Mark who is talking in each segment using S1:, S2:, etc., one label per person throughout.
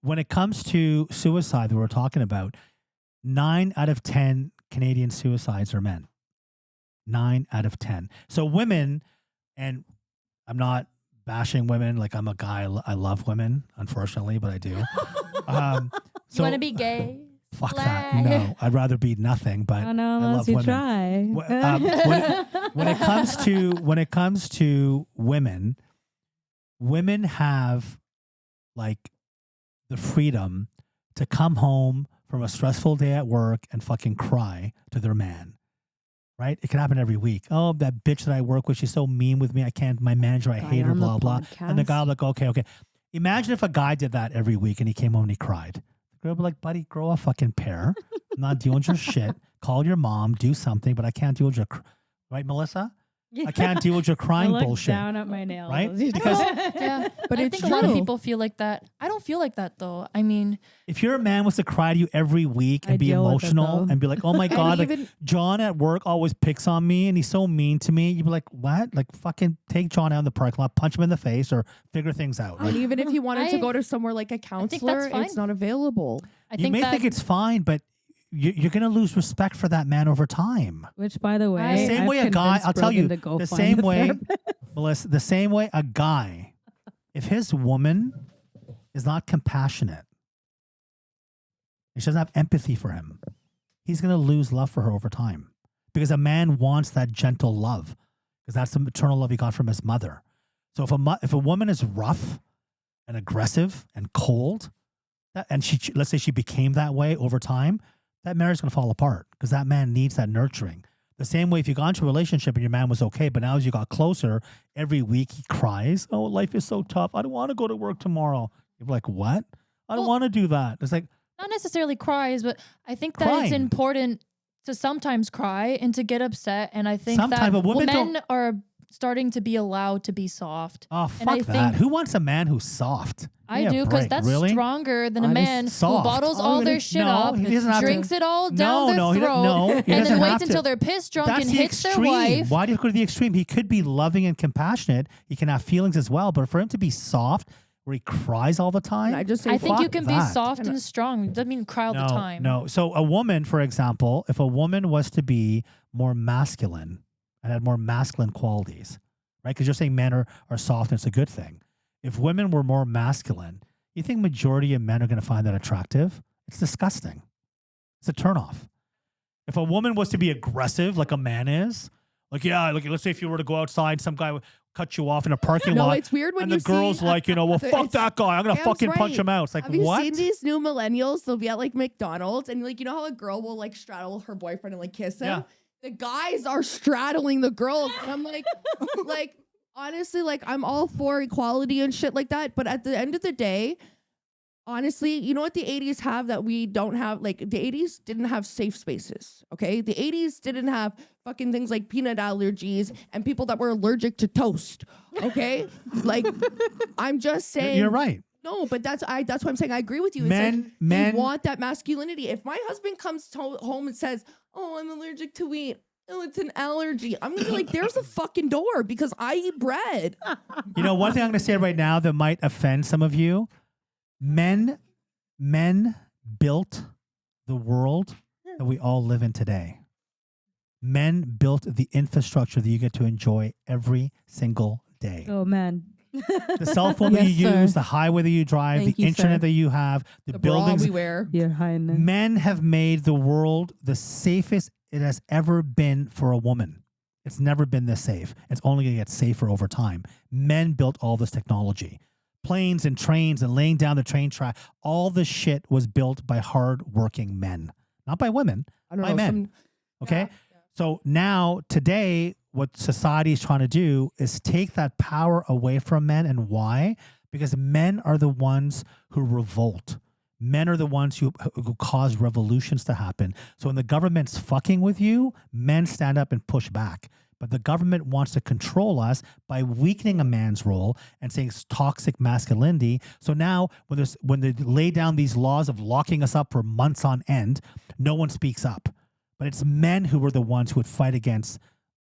S1: when it comes to suicide that we're talking about, 9 out of 10 Canadian suicides are men. 9 out of 10. So women, and I'm not bashing women. Like, I'm a guy. I love women, unfortunately, but I do.
S2: You want to be gay?
S1: Fuck that. No, I'd rather be nothing. But
S3: Oh no,
S1: I
S3: unless
S1: love
S3: you
S1: women.
S3: try.
S1: When it comes to women, women have like the freedom to come home from a stressful day at work and fucking cry to their man. Right? It can happen every week. Oh, that bitch that I work with, she's so mean with me. I can't, my manager, I hate her,
S3: on the
S1: blah, blah. And the guy will like, okay. Imagine if a guy did that every week and he came home and he cried. The girl would be like, buddy, grow a fucking pair. I'm not dealing with your shit. Call your mom, do something, but I can't deal with your, right, Melissa? I can't deal with your crying
S3: I look
S1: bullshit.
S3: down at my nails.
S1: Right?
S3: as you
S1: Because-
S3: talk.
S2: Yeah,
S4: But
S2: I
S4: it's
S2: think a lot of
S4: true.
S2: people feel like that. I don't feel like that though. I mean,
S1: If your man was to cry to you every week and
S3: I
S1: be
S3: deal with it,
S1: emotional
S3: though.
S1: and be like, oh my God, like
S4: even-
S1: John at work always picks on me and he's so mean to me, you'd be like, what? Like, fucking take John out in the parking lot, punch him in the face, or figure things out. Like,
S4: And even if he wanted to
S2: I-
S4: go to somewhere like a
S2: think that's
S4: counselor,
S2: fine.
S4: it's not available.
S2: I
S1: you
S2: think
S1: may
S2: that
S1: think it's fine, but you're going to lose respect for that man over time.
S3: Which, by the way,
S2: The
S1: same
S3: I've
S1: way a guy,
S3: convinced
S1: I'll tell
S3: Brogan
S1: you,
S3: to go
S1: the
S3: find
S1: same
S3: a
S1: way,
S3: therapist.
S1: Melissa, the same way a guy, if his woman is not compassionate, and she doesn't have empathy for him, he's going to lose love for her over time. Because a man wants that gentle love, because that's the maternal love he got from his mother. So if a woman is rough and aggressive and cold, and let's say she became that way over time, that marriage is going to fall apart because that man needs that nurturing. The same way if you got into a relationship and your man was okay, but now as you got closer, every week he cries, oh, life is so tough. I don't want to go to work tomorrow. You're like, what? I don't
S2: Well-
S1: want to do that. It's like,
S2: not necessarily cries, but I think that it's
S1: Crying.
S2: important to sometimes cry and to get upset. And I think
S1: Sometimes,
S2: that
S1: but women
S2: men are starting to be allowed to be soft.
S1: oh,
S2: And I
S1: fuck that.
S2: think-
S1: Who wants a man who's soft?
S2: I
S1: Give me a
S2: do, because
S1: break.
S2: that's
S1: Really?
S2: stronger than a
S4: Honest-
S2: man who
S1: Soft.
S2: bottles
S4: Oh,
S2: all their
S4: really?
S2: shit
S1: No,
S2: up,
S1: he doesn't have to-
S2: drinks it all
S1: No,
S2: down their
S1: no, he
S2: throat,
S1: no, he
S2: and
S1: doesn't
S2: then waits
S1: have to.
S2: until they're pissed drunk
S1: That's
S2: and
S1: the
S2: hits
S1: extreme.
S2: their wife.
S1: Why do you go to the extreme? He could be loving and compassionate. He can have feelings as well, but for him to be soft, where he cries all the time,
S4: And I just say,
S2: I think you
S1: fuck
S2: can be
S1: that.
S2: soft and strong. It doesn't mean cry all the time.
S1: No. So a woman, for example, if a woman was to be more masculine and had more masculine qualities, right? Because you're saying men are soft and it's a good thing. If women were more masculine, you think majority of men are going to find that attractive? It's disgusting. It's a turnoff. If a woman was to be aggressive like a man is, like, yeah, like, let's say if you were to go outside, some guy would cut you off in a parking
S4: No,
S1: lot.
S4: it's weird when
S1: and
S4: you
S1: the girl's
S4: see,
S1: like, well, fuck
S4: it's-
S1: that guy. I'm going to
S4: Cam's
S1: fucking punch
S4: right.
S1: him out. It's like,
S4: Have you
S1: what?
S4: seen these new millennials? They'll be at like McDonald's and like, you know how a girl will like straddle her boyfriend and like kiss him?
S1: Yeah.
S4: The guys are straddling the girls. And I'm like, honestly, like I'm all for equality and shit like that. But at the end of the day, honestly, you know what the 80s have that we don't have? Like the 80s didn't have safe spaces. Okay. The 80s didn't have fucking things like peanut allergies and people that were allergic to toast. Okay. Like I'm just saying.
S1: You're right.
S4: No, but that's what I'm saying. I agree with you. It's
S1: Men-
S4: like
S1: men-
S4: they want that masculinity. If my husband comes home and says, "Oh, I'm allergic to wheat. Oh, it's an allergy," I'm gonna be like, "There's a fucking door," because I eat bread.
S1: You know, one thing I'm going to say right now that might offend some of you: men built the world that we all live in today. Men built the infrastructure that you get to enjoy every single day.
S3: Oh man.
S1: The cell phone that
S3: Yes,
S1: you
S3: sir.
S1: use, the highway that you drive,
S3: Thank
S1: the
S3: you,
S1: internet
S3: sir.
S1: that you have, the
S4: The bra
S1: buildings.
S4: we wear.
S3: Your Highness.
S1: Men have made the world the safest it has ever been for a woman. It's never been this safe. It's only going to get safer over time. Men built all this technology. Planes and trains and laying down the train track. All this shit was built by hardworking men, not by women,
S4: I don't
S1: by
S4: know.
S1: men. Okay?
S4: Yeah.
S1: So now, today, what society is trying to do is take that power away from men. And why? Because men are the ones who revolt. Men are the ones who cause revolutions to happen. So when the government's fucking with you, men stand up and push back. But the government wants to control us by weakening a man's role and saying it's toxic masculinity. So now when they lay down these laws of locking us up for months on end, no one speaks up. But it's men who were the ones who would fight against,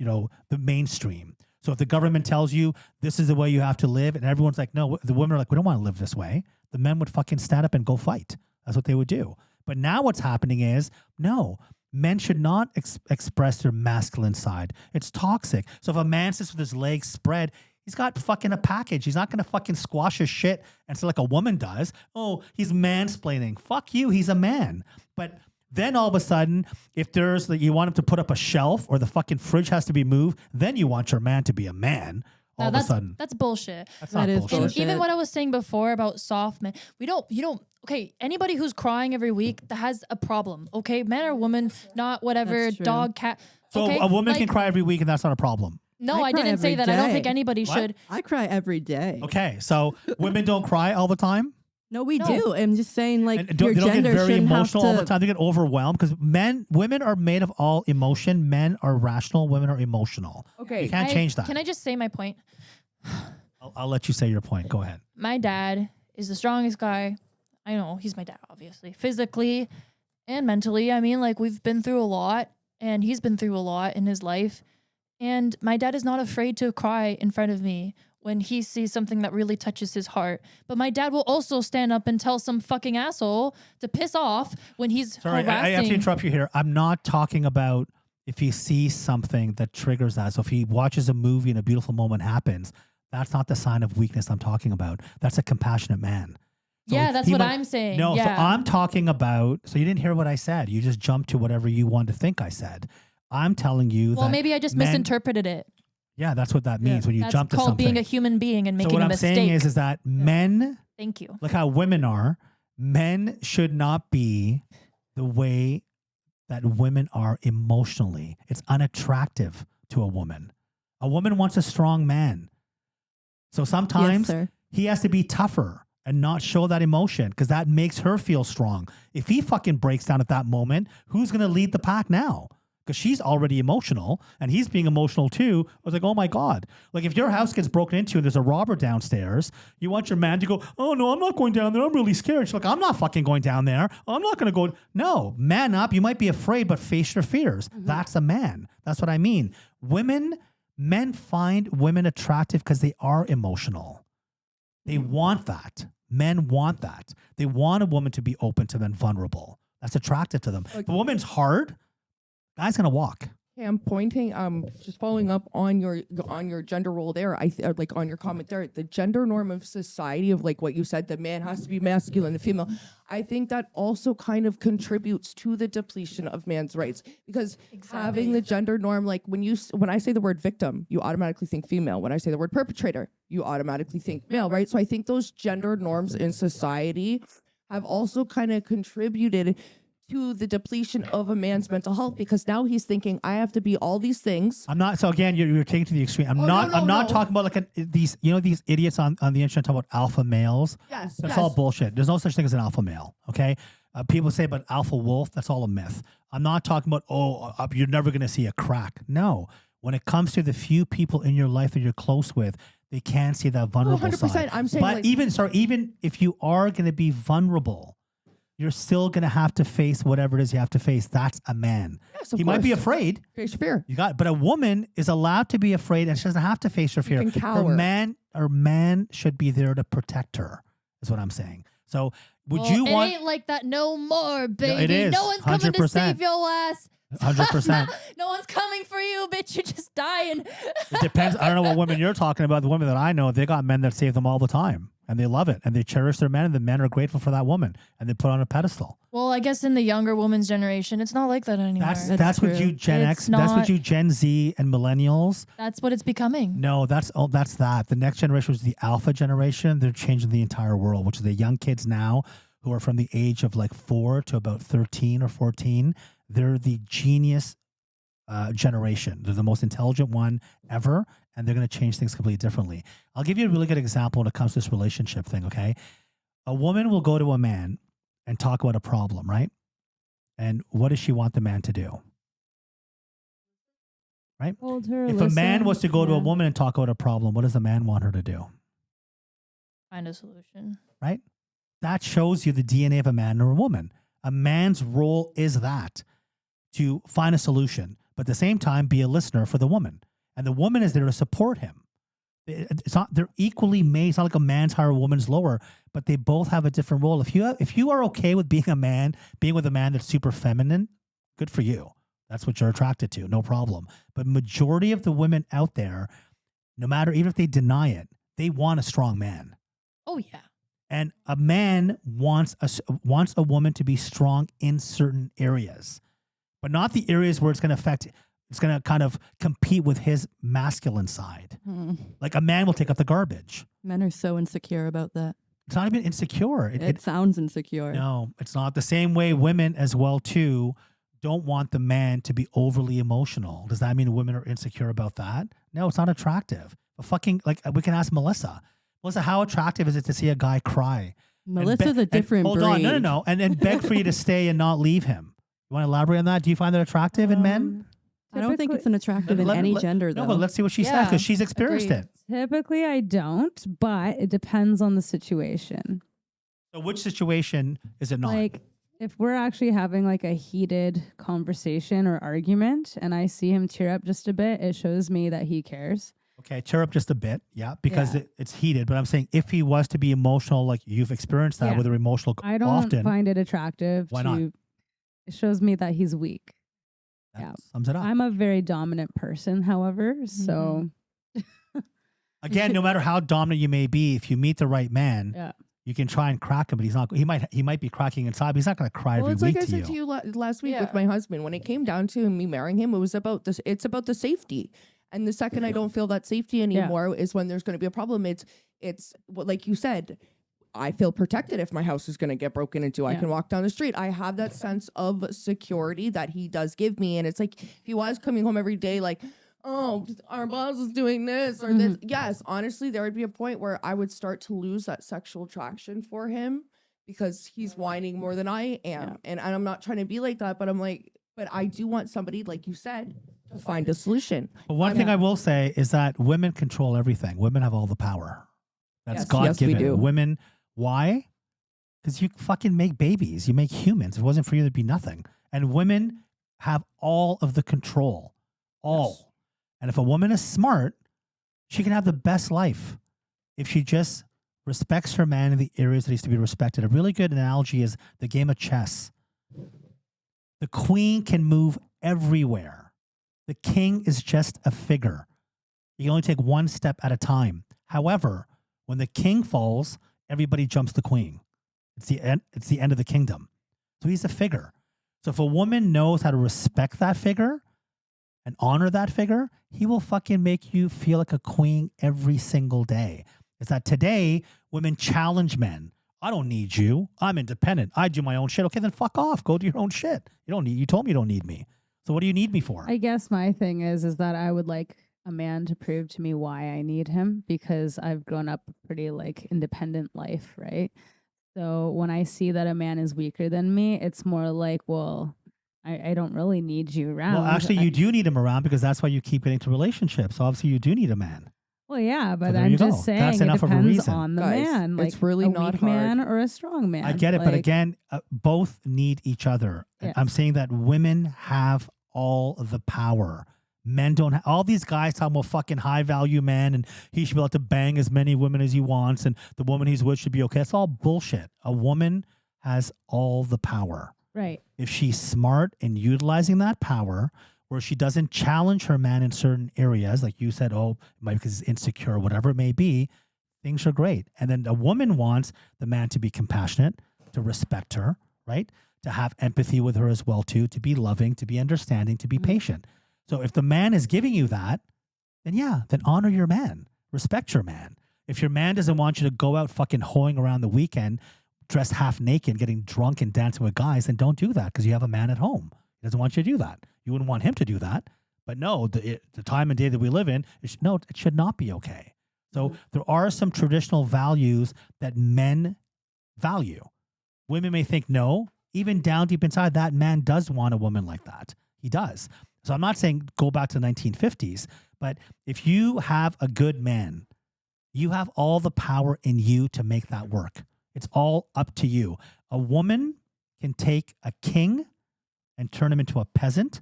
S1: the mainstream. So if the government tells you this is the way you have to live, and everyone's like, no, the women are like, we don't want to live this way, the men would fucking stand up and go fight. That's what they would do. But now what's happening is, no, men should not express their masculine side. It's toxic. So if a man sits with his legs spread, he's got fucking a package. He's not going to fucking squash his shit and say like a woman does. Oh, he's mansplaining. Fuck you. He's a man. But then all of a sudden, if there's you want him to put up a shelf or the fucking fridge has to be moved, then you want your man to be a man. All of a sudden.
S2: That's bullshit.
S1: That's not
S3: is
S1: bullshit.
S2: And even what I was saying before about soft men, you don't, okay, anybody who's crying every week that has a problem, okay? Man or woman, not whatever,
S3: That's true.
S2: dog, cat.
S1: So
S2: okay?
S1: a woman
S2: Like,
S1: can cry every week and that's not a problem.
S2: No,
S3: I
S2: I
S3: cry
S2: didn't say
S3: every
S2: that. I don't
S3: day.
S2: think anybody
S1: What?
S2: should.
S3: I cry every day.
S1: Okay, so women don't cry all the time?
S3: No, we
S2: No.
S3: do. I'm just saying, like,
S1: And
S3: your
S1: they don't get
S3: gender
S1: very
S3: shouldn't have
S1: emotional all the
S3: to.
S1: time. They get overwhelmed because women are made of all emotion. Men are rational. Women are emotional.
S4: Okay.
S1: You can't change that.
S2: Can I just say my point?
S1: I'll let you say your point. Go ahead.
S2: My dad is the strongest guy. I know he's my dad, obviously, physically and mentally. I mean, like, we've been through a lot, and he's been through a lot in his life. And my dad is not afraid to cry in front of me when he sees something that really touches his heart. But my dad will also stand up and tell some fucking asshole to piss off when he's
S1: Sorry,
S2: harassing.
S1: I have to interrupt you here. I'm not talking about if he sees something that triggers that. So if he watches a movie and a beautiful moment happens, that's not the sign of weakness I'm talking about. That's a compassionate man. So
S2: Yeah, that's
S1: he
S2: what
S1: might-
S2: I'm saying.
S1: No,
S2: yeah.
S1: so I'm talking about, so you didn't hear what I said. You just jumped to whatever you wanted to think I said. I'm telling you
S2: well,
S1: that
S2: maybe I just
S1: men-
S2: misinterpreted it.
S1: Yeah, that's what that means when you
S2: That's
S1: jump to
S2: called
S1: something.
S2: being a human being and
S1: So
S2: making
S1: what
S2: a
S1: I'm
S2: mistake.
S1: saying is that men,
S2: Thank you.
S1: like how women are, men should not be the way that women are emotionally. It's unattractive to a woman. A woman wants a strong man. So sometimes
S3: Yes, sir.
S1: he has to be tougher and not show that emotion because that makes her feel strong. If he fucking breaks down at that moment, who's going to lead the pack now? Because she's already emotional and he's being emotional too. I was like, oh my God. Like if your house gets broken into and there's a robber downstairs, you want your man to go, oh no, I'm not going down there. I'm really scared. She's like, I'm not fucking going down there. I'm not going to go. No, man up. You might be afraid, but face your fears. That's a man. That's what I mean. Men find women attractive because they are emotional. They want that. Men want that. They want a woman to be open to them and vulnerable. That's attractive to them. If a woman's hard, guy's gonna walk.
S4: Okay, I'm pointing. Just following up on your gender role there. Like on your comment there, the gender norm of society of like what you said, the man has to be masculine, the female. I think that also kind of contributes to the depletion of man's rights because having the gender norm, like when I say the word victim, you automatically think female. When I say the word perpetrator, you automatically think male, right? So I think those gender norms in society have also kind of contributed to the depletion of a man's mental health because now he's thinking I have to be all these things.
S1: I'm not. So again, you're taking it to the extreme. I'm not talking about like these idiots on the internet talk about alpha males.
S4: Yes,
S1: That's all bullshit. There's no such thing as an alpha male. Okay. People say about alpha wolf. That's all a myth. I'm not talking about you're never going to see a crack. No. When it comes to the few people in your life that you're close with, they can't see that vulnerable
S4: 100%.
S1: side.
S4: I'm saying,
S1: but
S4: like-
S1: even if you are going to be vulnerable, you're still going to have to face whatever it is you have to face. That's a man.
S4: Yes, of
S1: He might be
S4: course.
S1: afraid.
S4: Face fear.
S1: But a woman is allowed to be afraid and she doesn't have to face her fear.
S4: can cower.
S1: Her man should be there to protect her, is what I'm saying. So would you
S2: it
S1: want
S2: ain't like that no more, baby.
S1: it is,
S2: No one's coming to
S1: 100%.
S2: save your ass.
S1: 100%?
S2: No one's coming for you, bitch. You're just dying.
S1: It depends. I don't know what women you're talking about. The women that I know, they got men that save them all the time. And they love it. And they cherish their men. And the men are grateful for that woman. And they put on a pedestal.
S2: Well, I guess in the younger woman's generation, it's not like that anymore.
S1: That's what
S3: true.
S1: you Gen
S2: It's
S1: X, that's what
S2: not-
S1: you Gen Z and millennials.
S2: That's what it's becoming.
S1: No, that's that. The next generation was the alpha generation. They're changing the entire world, which is the young kids now who are from the age of like 4 to about 13 or 14. They're the genius generation. They're the most intelligent one ever, and they're going to change things completely differently. I'll give you a really good example when it comes to this relationship thing, okay? A woman will go to a man and talk about a problem, right? And what does she want the man to do? Right?
S3: Hold her,
S1: If a man
S3: listen.
S1: was to go to a
S3: Yeah.
S1: woman and talk about a problem, what does the man want her to do?
S2: Find a solution.
S1: Right? That shows you the DNA of a man or a woman. A man's role is that, to find a solution, but at the same time, be a listener for the woman. and the woman is there to support him. It's not, they're equally made. It's not like a man's higher, a woman's lower, but they both have a different role. If you are okay with being with a man that's super feminine, good for you. That's what you're attracted to, no problem. But majority of the women out there, no matter, even if they deny it, they want a strong man.
S2: Oh yeah.
S1: And a man wants a woman to be strong in certain areas, but not the areas where it's going to kind of compete with his masculine side. Like a man will take out the garbage.
S3: Men are so insecure about that.
S1: It's not even insecure.
S3: It sounds insecure.
S1: No, it's not. The same way women as well too don't want the man to be overly emotional. Does that mean women are insecure about that? No, it's not attractive. But fucking, like, we can ask Melissa. Melissa, how attractive is it to see a guy cry?
S3: Melissa's a different breed.
S1: Hold on, no. And beg for you to stay and not leave him. You want to elaborate on that? Do you find that attractive in men?
S3: I don't think it's an attractive in any gender, though.
S1: No, but let's see what she says,
S2: Yeah,
S1: because she's experienced
S2: agreed.
S1: it.
S5: Typically, I don't, but it depends on the situation.
S1: So which situation is it not?
S5: Like, if we're actually having like a heated conversation or argument and I see him tear up just a bit, it shows me that he cares.
S1: Okay, tear up just a bit, yeah, because
S5: Yeah.
S1: it's heated. But I'm saying if he was to be emotional, like you've experienced that
S5: Yeah.
S1: with her emotional
S5: I don't
S1: often,
S5: find it attractive.
S1: Why not?
S5: It shows me that he's weak.
S1: that
S5: yeah.
S1: sums it up.
S5: I'm a very dominant person, however, so
S1: Again, no matter how dominant you may be, if you meet the right man,
S5: yeah.
S1: you can try and crack him, but he's not. He might be cracking inside, but he's not going to cry
S4: Well,
S1: every
S4: it's
S1: week
S4: like I
S1: to
S4: said
S1: you.
S4: to you last week
S2: Yeah.
S4: with my husband. When it came down to me marrying him, it was about this. It's about the safety. And the second I don't feel that safety anymore is when there's going to be a problem. It's like you said. I feel protected if my house is going to get broken into. I
S5: Yeah.
S4: can walk down the street. I have that sense of security that he does give me. And it's like if he was coming home every day, like, oh, our boss is doing this or this. Yes, honestly, there would be a point where I would start to lose that sexual attraction for him because he's whining more than I am.
S5: Yeah.
S4: And I'm not trying to be like that, but I'm like, but I do want somebody, like you said, to find a solution.
S1: But one thing I will say is that women control everything. Women have all the power. That's
S4: Yes.
S1: God
S4: Yes, we
S1: given.
S4: do.
S1: Women, why? Because you fucking make babies. You make humans. If it wasn't for you, there'd be nothing. And women have all of the control. All.
S4: Yes.
S1: And if a woman is smart, she can have the best life if she just respects her man in the areas that needs to be respected. A really good analogy is the game of chess. The queen can move everywhere. The king is just a figure. You can only take one step at a time. However, when the king falls, everybody jumps the queen. It's the end of the kingdom. So he's a figure. So if a woman knows how to respect that figure and honor that figure, he will fucking make you feel like a queen every single day. Is that today women challenge men. I don't need you. I'm independent. I do my own shit. Okay, then fuck off. Go do your own shit. You told me you don't need me. So what do you need me for?
S5: I guess my thing is that I would like a man to prove to me why I need him because I've grown up a pretty like independent life, right? So when I see that a man is weaker than me, it's more like, well, I don't really need you around.
S1: Well, actually, you do need him around because that's why you keep getting to relationships. So obviously, you do need a man.
S5: Well, yeah, but
S1: there
S5: I'm
S1: you go.
S5: just saying
S1: That's
S5: it
S1: enough of a
S5: depends
S1: reason.
S5: on the
S4: Guys,
S5: man. Like
S4: it's really
S5: a
S4: not
S5: weak
S4: hard.
S5: man or a strong man.
S1: I get it, but
S5: Like,
S1: again, both need each other. And
S5: Yes.
S1: I'm saying that women have all the power. Men don't have, all these guys talking about fucking high value men and he should be able to bang as many women as he wants and the woman he's with should be okay. It's all bullshit. A woman has all the power.
S5: right.
S1: If she's smart in utilizing that power, where she doesn't challenge her man in certain areas, like you said, oh, it might be because he's insecure, whatever it may be, things are great. And then a woman wants the man to be compassionate, to respect her, right? To have empathy with her as well, too, to be loving, to be understanding, to be patient. So if the man is giving you that, then yeah, then honor your man, respect your man. If your man doesn't want you to go out fucking hoeing around the weekend, dressed half naked, getting drunk and dancing with guys, then don't do that because you have a man at home. He doesn't want you to do that. You wouldn't want him to do that. But no, the time and day that we live in, it should not be okay. So there are some traditional values that men value. Women may think no, even down deep inside, that man does want a woman like that. He does. So I'm not saying go back to the 1950s, but if you have a good man, you have all the power in you to make that work. It's all up to you. A woman can take a king and turn him into a peasant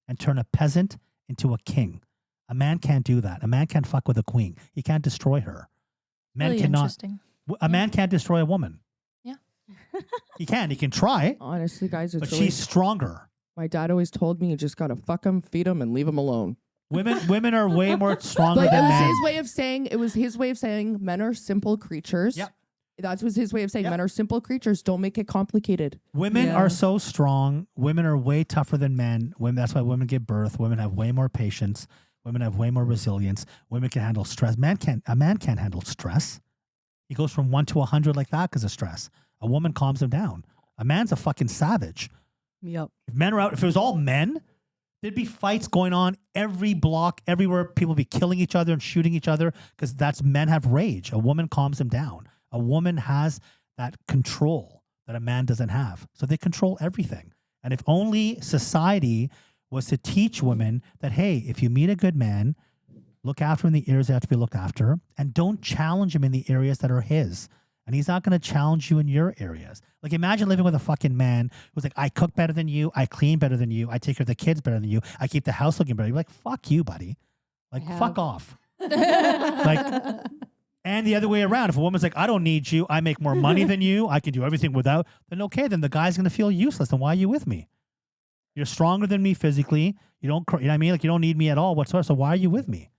S1: and turn a peasant into a king. A man can't do that. A man can't fuck with a queen. He can't destroy her. Men
S2: Really
S1: cannot.
S2: interesting.
S1: A man can't destroy a woman.
S2: Yeah.
S1: He can. He can try,
S6: Honestly, guys, it's
S1: but
S6: really,
S1: she's stronger.
S6: my dad always told me you just gotta fuck them, feed them, and leave them alone.
S1: Women are way more stronger
S4: Like, it
S1: than
S4: was
S1: men.
S4: his way of saying, men are simple creatures.
S1: Yep.
S4: That was his way of saying
S1: Yep.
S4: men are simple creatures. Don't make it complicated.
S1: Women
S3: Yeah.
S1: are so strong. Women are way tougher than men. That's why women give birth. Women have way more patience. Women have way more resilience. Women can handle stress. A man can't handle stress. He goes from 1 to 100 like that because of stress. A woman calms him down. A man's a fucking savage.
S3: Yep.
S1: If men are out, if it was all men, there'd be fights going on every block, everywhere. People would be killing each other and shooting each other because men have rage. A woman calms them down. A woman has that control that a man doesn't have. So they control everything. And if only society was to teach women that, hey, if you meet a good man, look after him in the areas that have to be looked after, and don't challenge him in the areas that are his. And he's not going to challenge you in your areas. Like, imagine living with a fucking man who's like, I cook better than you, I clean better than you, I take care of the kids better than you, I keep the house looking better. You're like, fuck you, buddy. Like, fuck off. Like, and the other way around, if a woman's like, I don't need you, I make more money than you, I can do everything without, then okay, then the guy's going to feel useless. Then why are you with me? You're stronger than me physically. You know what I mean? Like, you don't need me at all whatsoever. So why are you with me?